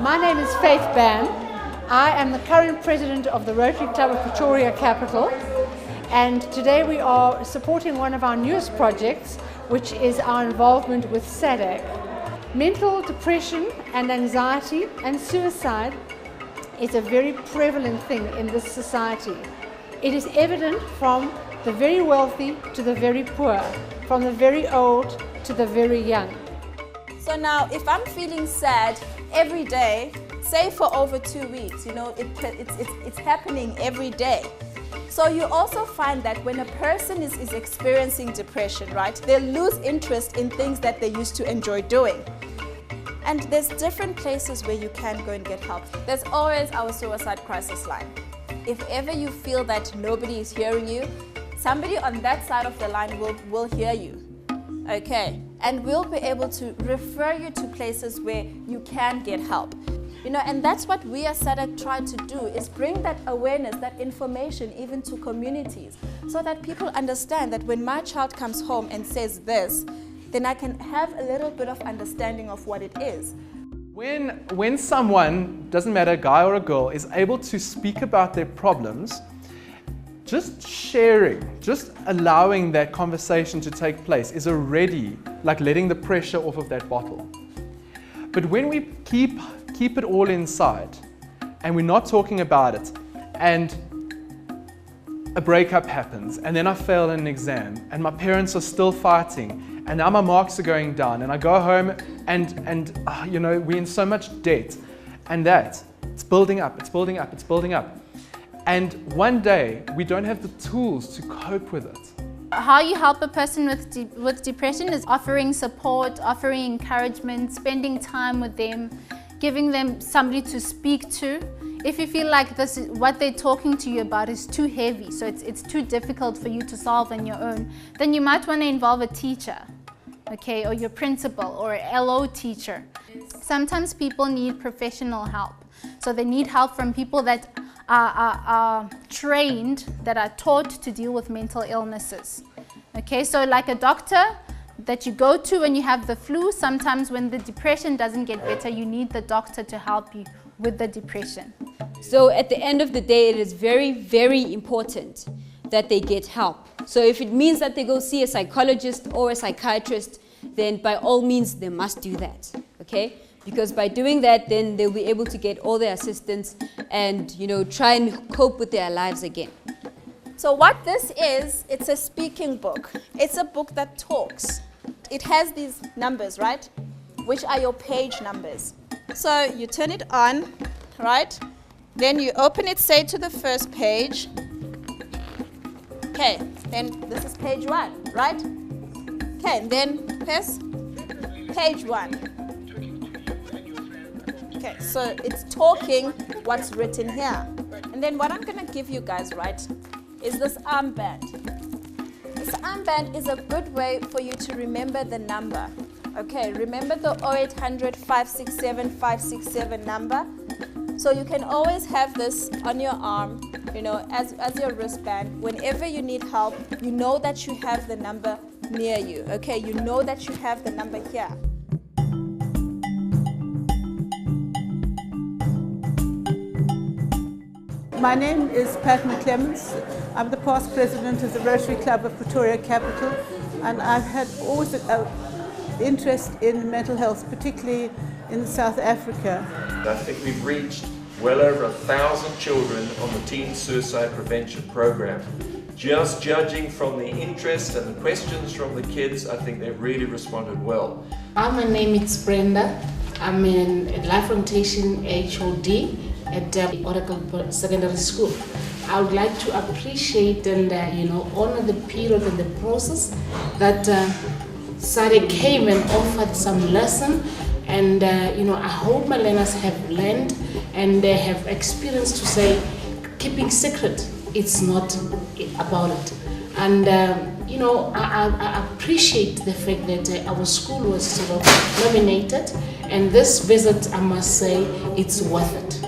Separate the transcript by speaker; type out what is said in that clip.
Speaker 1: My name is Faith Bam. I am the current president of the Rotary Club of Pretoria Capital, and today we are supporting one of our newest projects, which is our involvement with SADAG. Mental depression and anxiety and suicide is a very prevalent thing in this society. It is evident from the very wealthy to the very poor, from the very old to the very young.
Speaker 2: So now, if I'm feeling sad every day, say for over 2 weeks, it's happening every day. So you also find that when a person is experiencing depression, right, they lose interest in things that they used to enjoy doing. And there's different places where you can go and get help. There's always our suicide crisis line. If ever you feel that nobody is hearing you, somebody on that side of the line will hear you. Okay, and we'll be able to refer you to places where you can get help. And that's what we as SADAG try to do, is bring that awareness, that information even to communities, so that people understand that when my child comes home and says this, then I can have a little bit of understanding of what it is.
Speaker 3: When someone, doesn't matter, a guy or a girl, is able to speak about their problems, just sharing, just allowing that conversation to take place is already like letting the pressure off of that bottle. But when we keep it all inside and we're not talking about it, and a breakup happens, and then I fail in an exam, and my parents are still fighting, and now my marks are going down, and I go home and we're in so much debt, and it's building up, it's building up, it's building up. And one day, we don't have the tools to cope with it.
Speaker 4: How you help a person with depression is offering support, offering encouragement, spending time with them, giving them somebody to speak to. If you feel like what they're talking to you about is too heavy, so it's too difficult for you to solve on your own, then you might want to involve a teacher, okay, or your principal or an LO teacher. Sometimes people need professional help, so they need help from people that are trained, that are taught to deal with mental illnesses. Okay, so like a doctor that you go to when you have the flu, sometimes when the depression doesn't get better, you need the doctor to help you with the depression.
Speaker 5: So at the end of the day, it is very, very important that they get help. So if it means that they go see a psychologist or a psychiatrist, then by all means they must do that, okay? Because by doing that, then they'll be able to get all their assistance and try and cope with their lives again.
Speaker 2: So what this is, it's a speaking book. It's a book that talks. It has these numbers, right? Which are your page numbers. So you turn it on, right? Then you open it, say, to the first page. Okay, then this is page 1, right? Okay, and then press page 1. Okay, so it's talking what's written here. And then what I'm going to give you guys, right, is this armband. This armband is a good way for you to remember the number. Okay, remember the 0800 567 567 number? So you can always have this on your arm, as your wristband. Whenever you need help, you know that you have the number near you. Okay, you know that you have the number here.
Speaker 6: My name is Pat McClemens. I'm the past president of the Rotary Club of Pretoria Capital, and I've had always an interest in mental health, particularly in South Africa.
Speaker 7: I think we've reached well over 1,000 children on the Teen Suicide Prevention Program. Just judging from the interest and the questions from the kids, I think they've really responded well.
Speaker 8: My name is Brenda. I'm in Life Orientation HOD at Oracle Secondary School. I would like to appreciate and honor the period and the process that SADAG came and offered some lesson, and I hope my learners have learned and they have experienced to say keeping secret, it's not about it. And I appreciate the fact that our school was sort of nominated, and this visit, I must say, it's worth it.